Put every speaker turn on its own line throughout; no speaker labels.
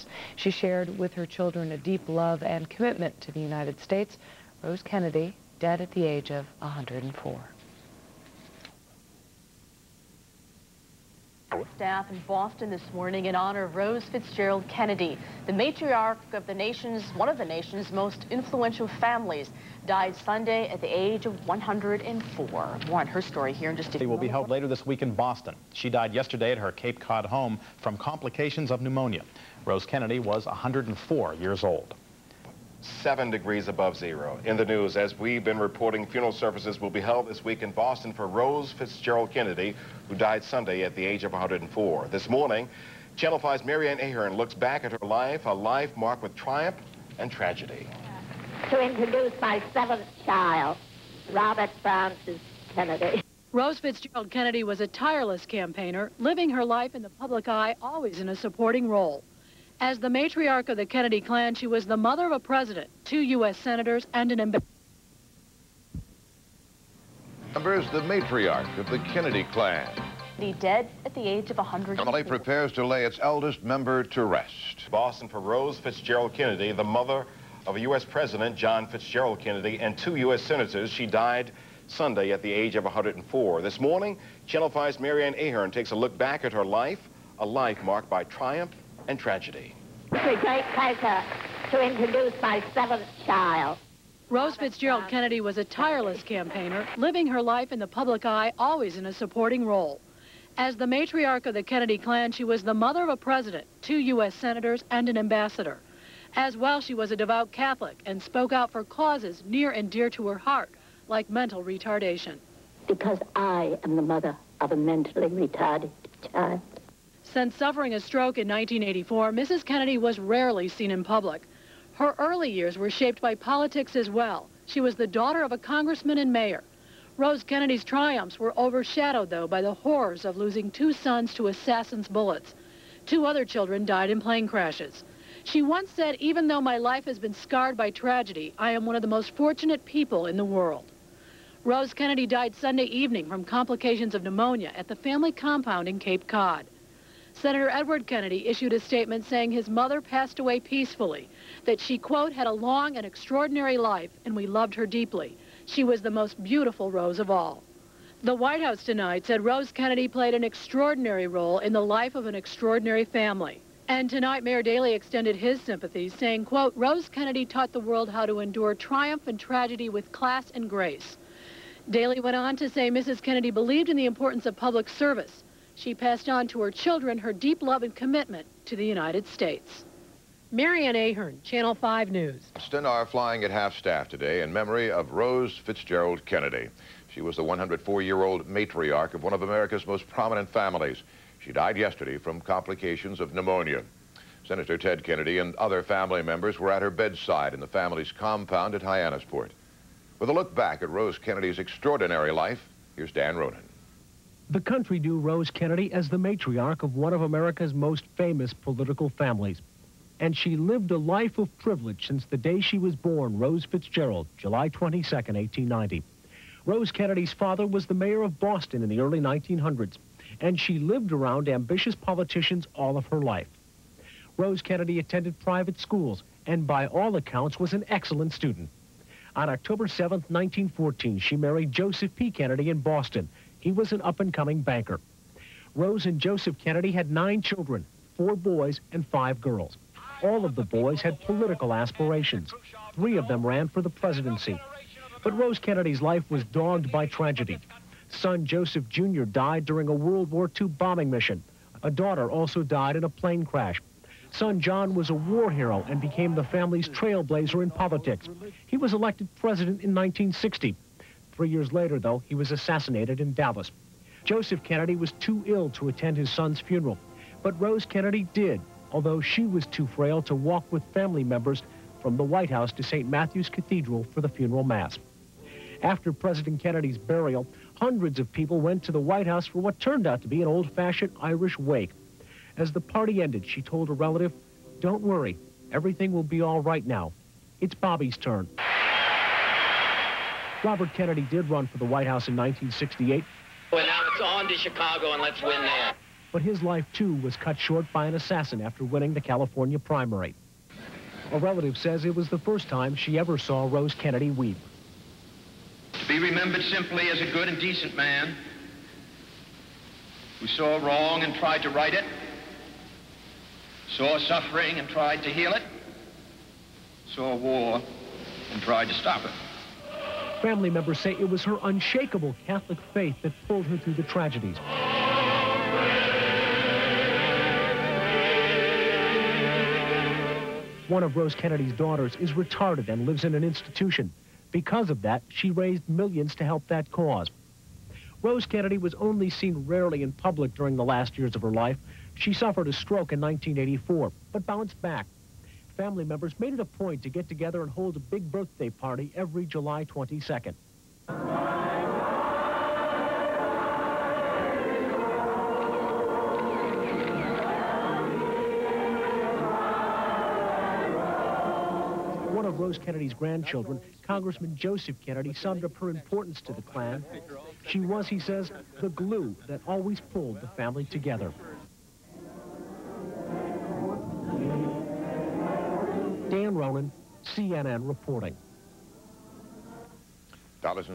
House. She shared with her children a deep love and commitment to the United States. Rose Kennedy, dead at the age of 104.
Staff in Boston this morning in honor of Rose Fitzgerald Kennedy, the matriarch of one of the nation's most influential families, died Sunday at the age of 104. More on her story here in just a few
She will be
moments.
held later this week in Boston. She died yesterday at her Cape Cod home from complications of pneumonia. Rose Kennedy was 104 years old.
7 degrees above zero. In the news, as we've been reporting, funeral services will be held this week in Boston for Rose Fitzgerald Kennedy, who died Sunday at the age of 104. This morning, Channel 5's Marianne Ahern looks back at her life, a life marked with triumph and tragedy.
To introduce my 7th child, Robert Francis Kennedy.
Rose Fitzgerald Kennedy was a tireless campaigner, living her life in the public eye, always in a supporting role. As the matriarch of the Kennedy clan, she was the mother of a president, 2 U.S. senators, and an ambassador.
Members, the matriarch of the Kennedy clan.
Dead at the age of 100.
Family prepares to lay its eldest member to rest.
Boston for Rose Fitzgerald Kennedy, the mother of a U.S. President, John Fitzgerald Kennedy, and 2 U.S. senators. She died Sunday at the age of 104. This morning, Channel 5's Marianne Ahern takes a look back at her life, a life marked by triumph and tragedy.
It's a great pleasure to introduce my 7th child.
Rose Fitzgerald Kennedy was a tireless campaigner, living her life in the public eye, always in a supporting role. As the matriarch of the Kennedy clan, she was the mother of a president, 2 U.S. senators, and an ambassador. As well, she was a devout Catholic and spoke out for causes near and dear to her heart, like mental retardation.
Because I am the mother of a mentally retarded child.
Since suffering a stroke in 1984, Mrs. Kennedy was rarely seen in public. Her early years were shaped by politics as well. She was the daughter of a congressman and mayor. Rose Kennedy's triumphs were overshadowed, though, by the horrors of losing 2 sons to assassins' bullets. 2 other children died in plane crashes. She once said, "Even though my life has been scarred by tragedy, I am one of the most fortunate people in the world." Rose Kennedy died Sunday evening from complications of pneumonia at the family compound in Cape Cod. Senator Edward Kennedy issued a statement saying his mother passed away peacefully, that she, quote, had a long and extraordinary life, and we loved her deeply. She was the most beautiful Rose of all. The White House tonight said Rose Kennedy played an extraordinary role in the life of an extraordinary family. And tonight, Mayor Daley extended his sympathies, saying, quote, Rose Kennedy taught the world how to endure triumph and tragedy with class and grace. Daley went on to say Mrs. Kennedy believed in the importance of public service. She passed on to her children her deep love and commitment to the United States. Marianne Ahern, Channel 5 News.
Boston are flying at half-staff today in memory of Rose Fitzgerald Kennedy. She was the 104-year-old matriarch of one of America's most prominent families. She died yesterday from complications of pneumonia. Senator Ted Kennedy and other family members were at her bedside in the family's compound at Hyannisport. With a look back at Rose Kennedy's extraordinary life, here's Dan Ronan.
The country knew Rose Kennedy as the matriarch of one of America's most famous political families. And she lived a life of privilege since the day she was born, Rose Fitzgerald, July 22, 1890. Rose Kennedy's father was the mayor of Boston in the early 1900s, and she lived around ambitious politicians all of her life. Rose Kennedy attended private schools and by all accounts was an excellent student. On October 7, 1914, she married Joseph P. Kennedy in Boston. He was an up-and-coming banker. Rose and Joseph Kennedy had 9 children, 4 boys and 5 girls. All of the boys had political aspirations. 3 of them ran for the presidency. But Rose Kennedy's life was dogged by tragedy. Son Joseph Jr. died during a World War II bombing mission. A daughter also died in a plane crash. Son John was a war hero and became the family's trailblazer in politics. He was elected president in 1960. 3 years later, though, he was assassinated in Dallas. Joseph Kennedy was too ill to attend his son's funeral, but Rose Kennedy did, although she was too frail to walk with family members from the White House to St. Matthew's Cathedral for the funeral mass. After President Kennedy's burial, hundreds of people went to the White House for what turned out to be an old-fashioned Irish wake. As the party ended, she told a relative, "Don't worry, everything will be all right now. It's Bobby's turn." Robert Kennedy did run for the White House in 1968.
Well, now it's on to Chicago, and let's win there.
But his life, too, was cut short by an assassin after winning the California primary. A relative says it was the first time she ever saw Rose Kennedy weep.
To be remembered simply as a good and decent man who saw wrong and tried to right it, saw suffering and tried to heal it, saw war and tried to stop it.
Family members say it was her unshakable Catholic faith that pulled her through the tragedies. One of Rose Kennedy's daughters is retarded and lives in an institution. Because of that, she raised millions to help that cause. Rose Kennedy was only seen rarely in public during the last years of her life. She suffered a stroke in 1984, but bounced back. Family members made it a point to get together and hold a big birthday party every July 22nd. One of Rose Kennedy's grandchildren, Congressman Joseph Kennedy, summed up her importance to the Klan. She was, he says, the glue that always pulled the family together. Dan Ronan, CNN reporting.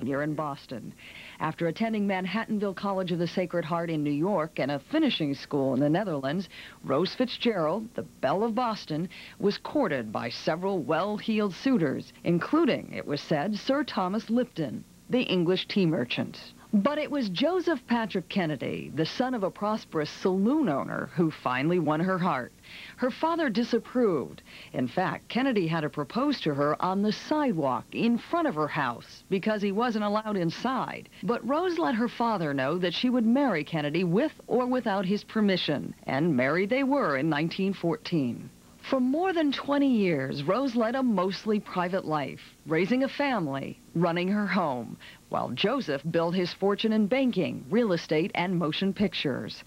Here in Boston. After attending Manhattanville College of the Sacred Heart in New York and a finishing school in the Netherlands, Rose Fitzgerald, the belle of Boston, was courted by several well-heeled suitors, including, it was said, Sir Thomas Lipton, the English tea merchant. But it was Joseph Patrick Kennedy, the son of a prosperous saloon owner, who finally won her heart. Her father disapproved. In fact, Kennedy had to propose to her on the sidewalk in front of her house because he wasn't allowed inside. But Rose let her father know that she would marry Kennedy with or without his permission, and married they were in 1914. For more than 20 years, Rose led a mostly private life, raising a family, running her home, while Joseph built his fortune in banking, real estate, and motion pictures.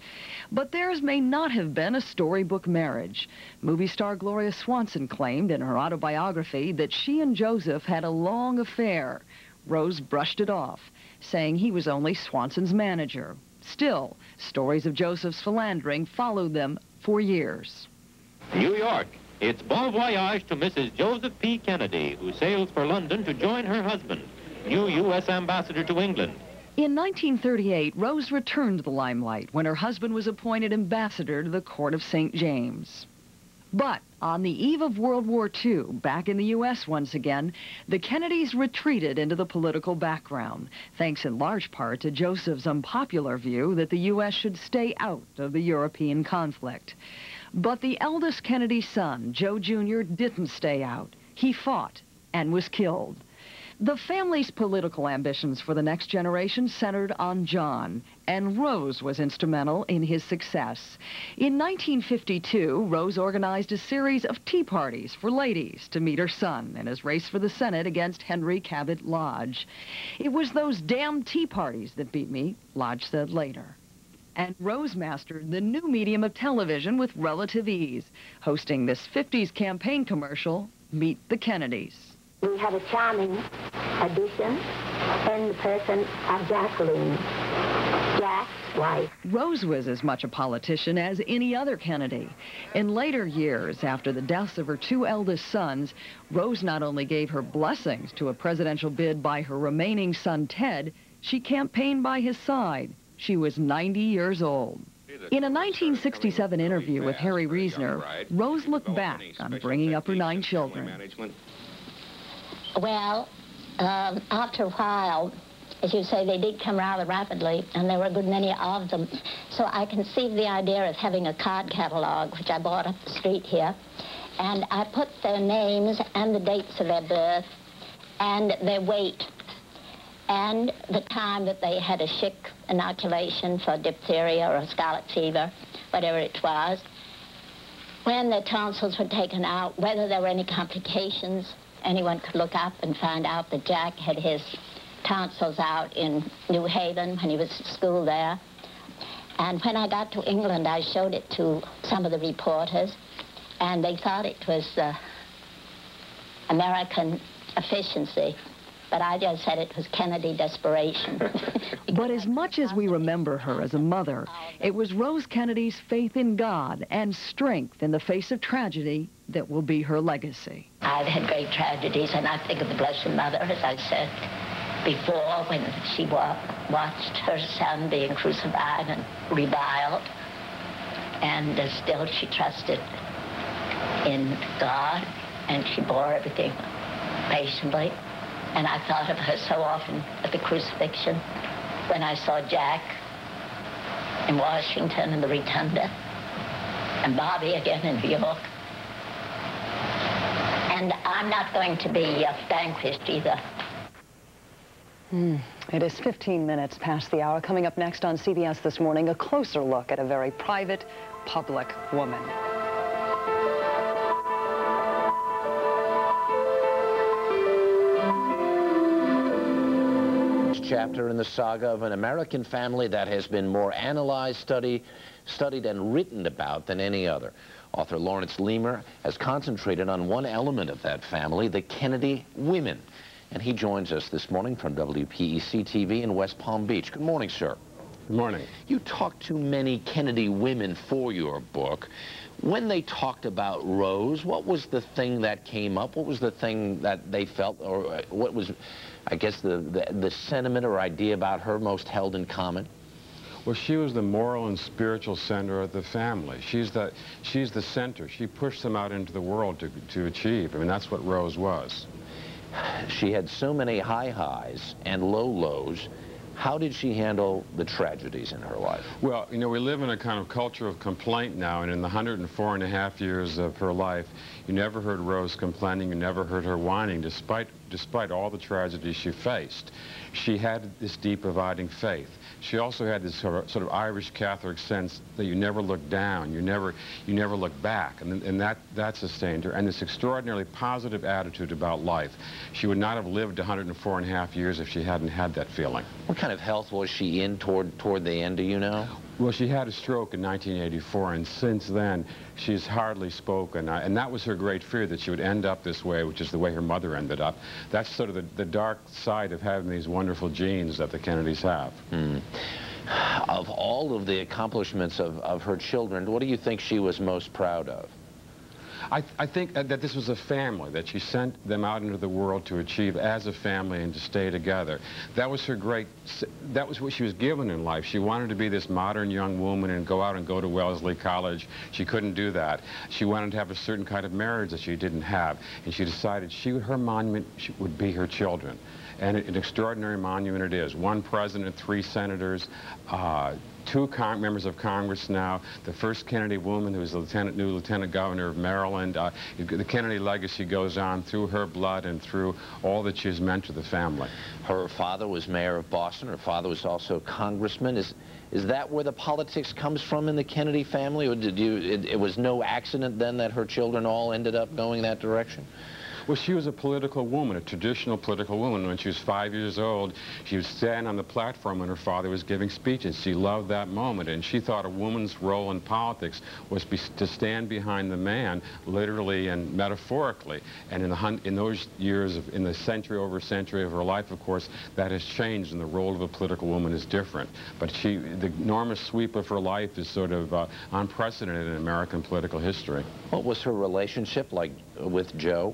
But theirs may not have been a storybook marriage. Movie star Gloria Swanson claimed in her autobiography that she and Joseph had a long affair. Rose brushed it off, saying he was only Swanson's manager. Still, stories of Joseph's philandering followed them for years.
New York. It's bon voyage to Mrs. Joseph P. Kennedy, who sails for London to join her husband, new U.S. ambassador to England.
In 1938, Rose returned to the limelight when her husband was appointed ambassador to the court of St. James. But on the eve of World War II, back in the U.S. once again, the Kennedys retreated into the political background, thanks in large part to Joseph's unpopular view that the U.S. should stay out of the European conflict. But the eldest Kennedy son, Joe Jr., didn't stay out. He fought and was killed. The family's political ambitions for the next generation centered on John, and Rose was instrumental in his success. In 1952, Rose organized a series of tea parties for ladies to meet her son in his race for the Senate against Henry Cabot Lodge. It was those damn tea parties that beat me, Lodge said later. And Rose mastered the new medium of television with relative ease, hosting this 50s campaign commercial, Meet the Kennedys.
We have a charming addition in the person of Jacqueline, Jack's wife.
Rose was as much a politician as any other Kennedy. In later years, after the deaths of her two eldest sons, Rose not only gave her blessings to a presidential bid by her remaining son, Ted, she campaigned by his side. She was 90 years old. In a 1967 interview with Harry Reasoner, Rose looked back on bringing up her 9 children.
Well, after a while, as you say, they did come rather rapidly, and there were a good many of them. So I conceived the idea of having a card catalog, which I bought up the street here, and I put their names and the dates of their birth and their weight and the time that they had a Schick inoculation for diphtheria or scarlet fever, whatever it was, when their tonsils were taken out, whether there were any complications. Anyone could look up and find out that Jack had his tonsils out in New Haven when he was at school there. And when I got to England, I showed it to some of the reporters, and they thought it was American efficiency. but I just said it was Kennedy desperation.
But as much as we remember her as a mother, it was Rose Kennedy's faith in God and strength in the face of tragedy that will be her legacy.
I've had great tragedies, and I think of the Blessed Mother, as I said before, when she watched her son being crucified and reviled, and still she trusted in God, and she bore everything patiently. And I thought of her so often at the crucifixion, when I saw Jack in Washington in the Rotunda, and Bobby again in New York. And I'm not going to be vanquished either.
It is 15 minutes past the hour. Coming up next on CBS This Morning, a closer look at a very private, public woman.
Chapter in the saga of an American family that has been more analyzed, studied, and written about than any other. Author Lawrence Leamer has concentrated on one element of that family, the Kennedy women. And he joins us this morning from WPEC-TV in West Palm Beach. Good morning, sir.
Good morning.
You talked to many Kennedy women for your book. When they talked about Rose, what was the thing that came up? What was the thing that they felt, or what was, I guess, the sentiment or idea about her most held in common?
Well, she was the moral and spiritual center of the family. She's the center. She pushed them out into the world to achieve. I mean, that's what Rose was.
She had so many high highs and low lows. How did she handle the tragedies in her life?
Well, you know, we live in a kind of culture of complaint now, and in the 104.5 years of her life, you never heard Rose complaining, you never heard her whining, despite all the tragedies she faced. She had this deep, abiding faith. She also had this sort of Irish Catholic sense that you never look down, you never look back, and that sustained her. And this extraordinarily positive attitude about life. She would not have lived 104.5 years if she hadn't had that feeling.
What kind of health was she in toward the end, do you know?
Well, she had a stroke in 1984, and since then, she's hardly spoken. And that was her great fear, that she would end up this way, which is the way her mother ended up. That's sort of the dark side of having these wonderful genes that the Kennedys have.
Of all of the accomplishments of her children, what do you think she was most proud of?
I think that this was a family, that she sent them out into the world to achieve as a family and to stay together. That was her that was what she was given in life. She wanted to be this modern young woman and go to Wellesley College. She couldn't do that. She wanted to have a certain kind of marriage that she didn't have, and she decided her monument would be her children. And an extraordinary monument it is. 1 president, 3 senators, 2 members of Congress now, the first Kennedy woman who was the new lieutenant governor of Maryland. The Kennedy legacy goes on through her blood and through all that she has meant to the family.
Her father was mayor of Boston. Her father was also congressman. Is that where the politics comes from in the Kennedy family, or it was no accident then that her children all ended up going that direction?
Well, she was a political woman, a traditional political woman. When she was 5 years old, she would stand on the platform when her father was giving speeches. She loved that moment, and she thought a woman's role in politics was to stand behind the man, literally and metaphorically. And in those years, in the century over century of her life, of course, that has changed, and the role of a political woman is different. But the enormous sweep of her life is sort of unprecedented in American political history.
What was her relationship like with Joe?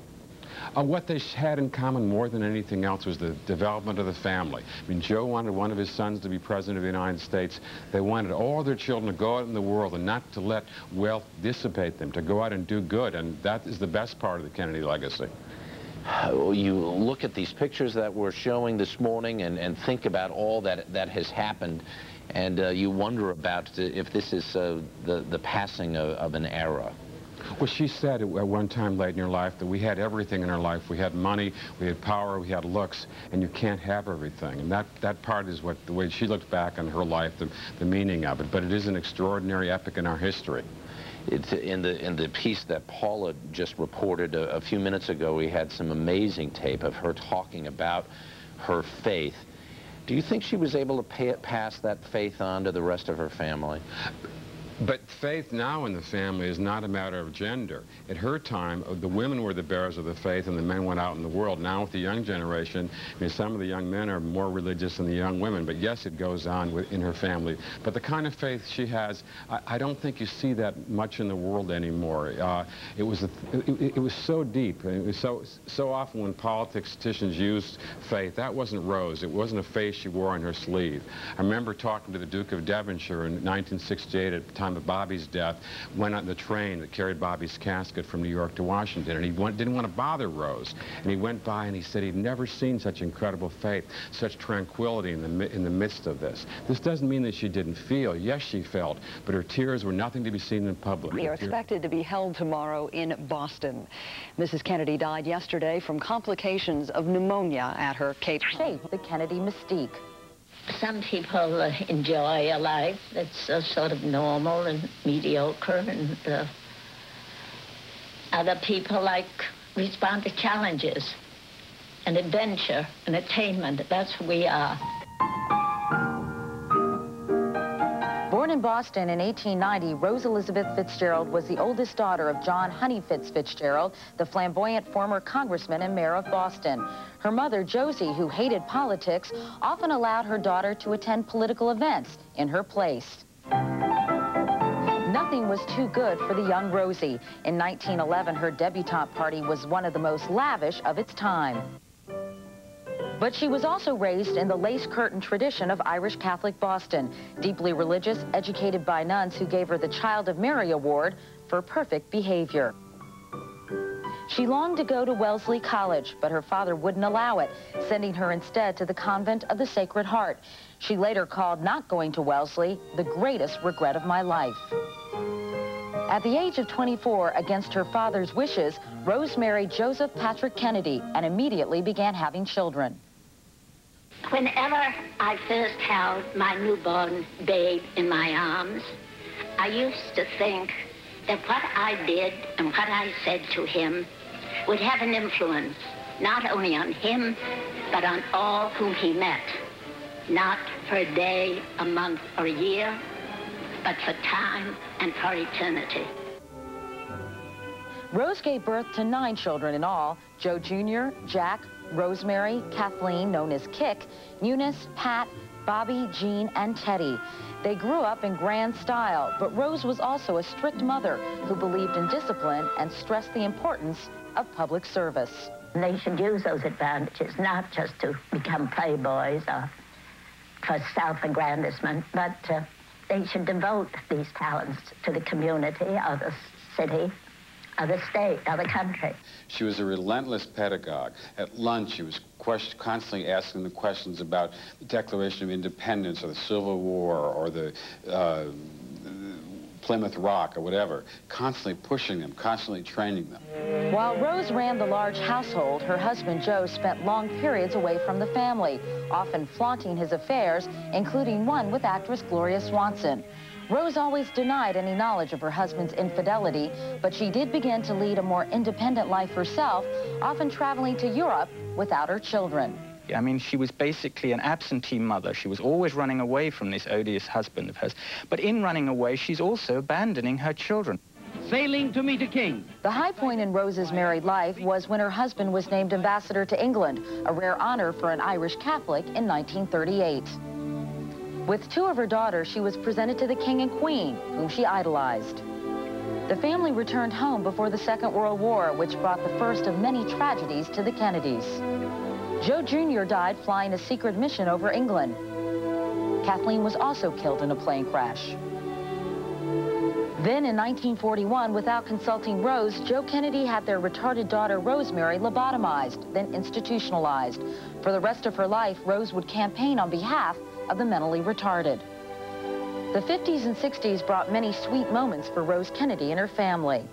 What they had in common more than anything else was the development of the family. I mean, Joe wanted one of his sons to be president of the United States. They wanted all their children to go out in the world and not to let wealth dissipate them, to go out and do good, and that is the best part of the Kennedy legacy.
You look at these pictures that we're showing this morning and think about all that has happened, and you wonder about if this is the passing of an era.
Well, she said at one time late in her life that we had everything in her life. We had money, we had power, we had looks, and you can't have everything. And that part is the way she looked back on her life, the meaning of it. But it is an extraordinary epic in our history.
In the piece that Paula just reported a few minutes ago, we had some amazing tape of her talking about her faith. Do you think she was able to pass that faith on to the rest of her family?
But faith now in the family is not a matter of gender. At her time, the women were the bearers of the faith and the men went out in the world. Now with the young generation, I mean, some of the young men are more religious than the young women, but yes, it goes on in her family. But the kind of faith she has, I don't think you see that much in the world anymore. It was so deep. It was so often when politicians used faith, that wasn't Rose. It wasn't a faith she wore on her sleeve. I remember talking to the Duke of Devonshire in 1968 at the time of Bobby's death, went on the train that carried Bobby's casket from New York to Washington, and he didn't want to bother Rose. And he went by and he said he'd never seen such incredible faith, such tranquility in the midst of this. This doesn't mean that she didn't feel. Yes, she felt, but her tears were nothing to be seen in public.
They are expected to be held tomorrow in Boston. Mrs. Kennedy died yesterday from complications of pneumonia at her Cape.
Shape the Kennedy mystique.
Some people enjoy a life that's sort of normal and mediocre, and other people respond to challenges and adventure and attainment. That's who we are.
Born in Boston in 1890, Rose Elizabeth Fitzgerald was the oldest daughter of John Honey Fitzgerald, the flamboyant former congressman and mayor of Boston. Her mother, Josie, who hated politics, often allowed her daughter to attend political events in her place. Nothing was too good for the young Rosie. In 1911, her debutante party was one of the most lavish of its time. But she was also raised in the lace curtain tradition of Irish Catholic Boston, deeply religious, educated by nuns who gave her the Child of Mary Award for perfect behavior. She longed to go to Wellesley College, but her father wouldn't allow it, sending her instead to the Convent of the Sacred Heart. She later called not going to Wellesley the greatest regret of my life. At the age of 24, against her father's wishes, Rose married Joseph Patrick Kennedy and immediately began having children.
Whenever I first held my newborn babe in my arms, I used to think that what I did and what I said to him would have an influence, not only on him, but on all whom he met. Not for a day, a month, or a year, but for time and for eternity.
Rose gave birth to 9 children in all: Joe Jr., Jack, Rosemary, Kathleen, known as Kick, Eunice, Pat, Bobby, Jean, and Teddy. They grew up in grand style, but Rose was also a strict mother who believed in discipline and stressed the importance of public service.
They should use those advantages not just to become playboys or for self-aggrandizement, but they should devote these talents to the community or the city or the state or the country.
She was a relentless pedagogue. At lunch, she was constantly asking the questions about the Declaration of Independence or the Civil War or the Plymouth Rock or whatever, constantly pushing them, constantly training them.
While Rose ran the large household, her husband Joe spent long periods away from the family, often flaunting his affairs, including one with actress Gloria Swanson. Rose always denied any knowledge of her husband's infidelity, but she did begin to lead a more independent life herself, often traveling to Europe without her children.
I mean, she was basically an absentee mother. She was always running away from this odious husband of hers. But in running away, she's also abandoning her children.
Sailing to meet a king.
The high point in Rose's married life was when her husband was named ambassador to England, a rare honor for an Irish Catholic, in 1938. With 2 of her daughters, she was presented to the king and queen, whom she idolized. The family returned home before the Second World War, which brought the first of many tragedies to the Kennedys. Joe Jr. died flying a secret mission over England. Kathleen was also killed in a plane crash. Then in 1941, without consulting Rose, Joe Kennedy had their retarded daughter Rosemary lobotomized, then institutionalized. For the rest of her life, Rose would campaign on behalf of the mentally retarded. The 50s and 60s brought many sweet moments for Rose Kennedy and her family.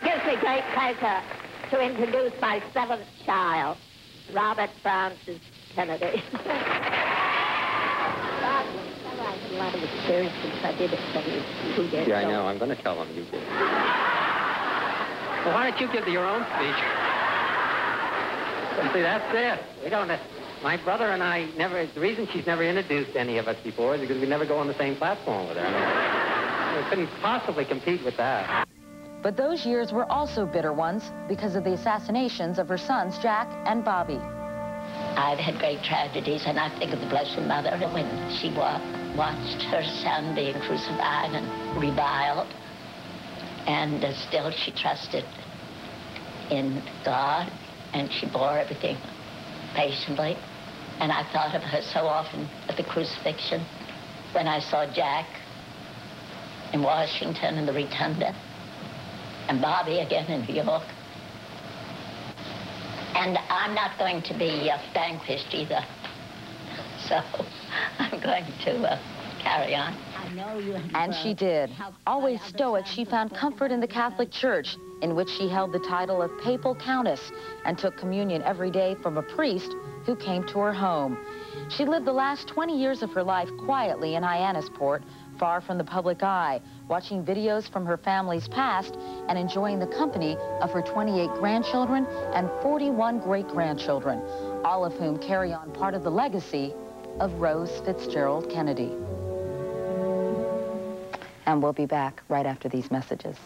It gives me great pleasure to introduce my 7th child, Robert Francis Kennedy. A lot of experience since I did it 72 years ago.
Yeah, I know. I'm going to tell him you did.
Well, why don't you give your own speech? See, that's it. We don't... My brother and I never... The reason she's never introduced any of us before is because we never go on the same platform with her. We couldn't possibly compete with that.
But those years were also bitter ones because of the assassinations of her sons, Jack and Bobby.
I've had great tragedies, and I think of the Blessed Mother when she watched her son being crucified and reviled, and still she trusted in God, and she bore everything patiently. And I thought of her so often at the crucifixion, when I saw Jack in Washington in the Rotunda, and Bobby again in New York. And I'm not going to be vanquished either, so I'm going to carry on.
And she did. Always stoic, she found comfort in the Catholic Church, in which she held the title of Papal Countess and took communion every day from a priest who came to her home. She lived the last 20 years of her life quietly in Hyannisport, far from the public eye, watching videos from her family's past and enjoying the company of her 28 grandchildren and 41 great-grandchildren, all of whom carry on part of the legacy of Rose Fitzgerald Kennedy. And we'll be back right after these messages.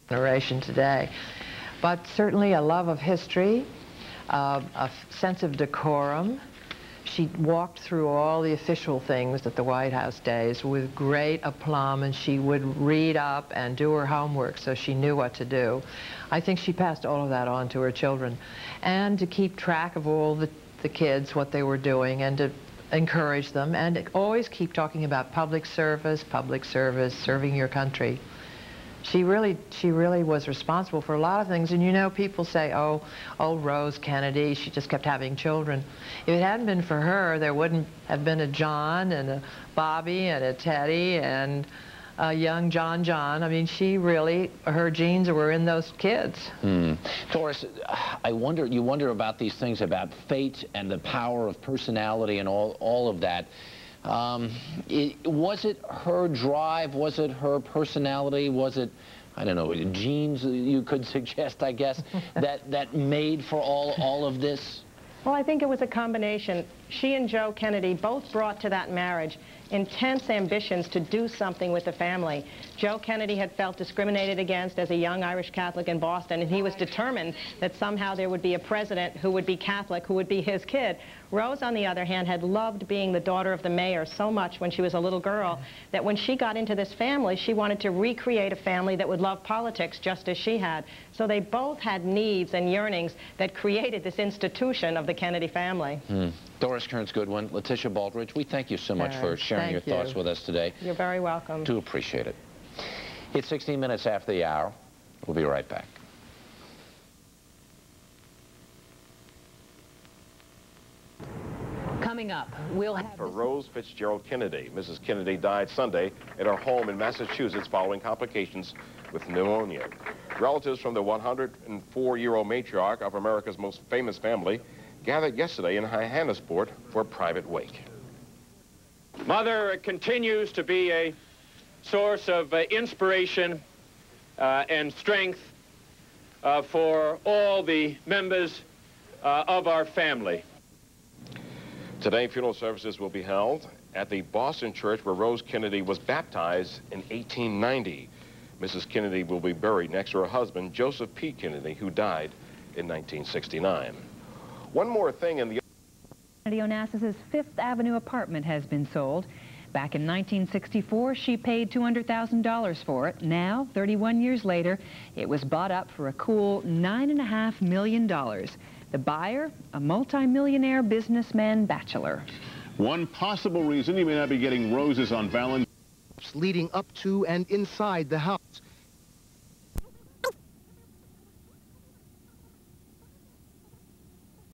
Narration today, but certainly a love of history, a sense of decorum. She walked through all the official things at the White House days with great aplomb, and she would read up and do her homework so she knew what to do. I think she passed all of that on to her children, and to keep track of all the kids, what they were doing, and to encourage them, and always keep talking about public service, serving your country. She really was responsible for a lot of things. And you know, people say, oh, Rose Kennedy, she just kept having children. If it hadn't been for her, there wouldn't have been a John and a Bobby and a Teddy and a young John. I mean, she really, her genes were in those kids.
Doris, you wonder about these things, about fate and the power of personality and all of that. Was it her drive? Was it her personality? Was it, I don't know, genes you could suggest, I guess, that made for all of this?
Well, I think it was a combination. She and Joe Kennedy both brought to that marriage intense ambitions to do something with the family. Joe Kennedy had felt discriminated against as a young Irish Catholic in Boston, and he was determined that somehow there would be a president who would be Catholic, who would be his kid. Rose, on the other hand, had loved being the daughter of the mayor so much when she was a little girl that when she got into this family, she wanted to recreate a family that would love politics just as she had. So they both had needs and yearnings that created this institution of the Kennedy family.
Doris Kearns-Goodwin, Letitia Baldridge, we thank you so much for sharing your thoughts with us today.
You're very welcome.
Do appreciate it. It's 16 minutes after the hour. We'll be right back.
Coming up, we'll have...
For Rose Fitzgerald Kennedy. Mrs. Kennedy died Sunday at her home in Massachusetts following complications with pneumonia. Relatives from the 104-year-old matriarch of America's most famous family gathered yesterday in Hyannisport for a private wake.
Mother continues to be a source of inspiration and strength for all the members of our family.
Today, funeral services will be held at the Boston church where Rose Kennedy was baptized in 1890. Mrs. Kennedy will be buried next to her husband, Joseph P. Kennedy, who died in 1969. One more thing in the...
Kennedy Onassis's Fifth Avenue apartment has been sold. Back in 1964, she paid $200,000 for it. Now, 31 years later, it was bought up for a cool $9.5 million. The buyer, a multi-millionaire businessman bachelor.
One possible reason you may not be getting roses on Valentine's
leading up to and inside the house.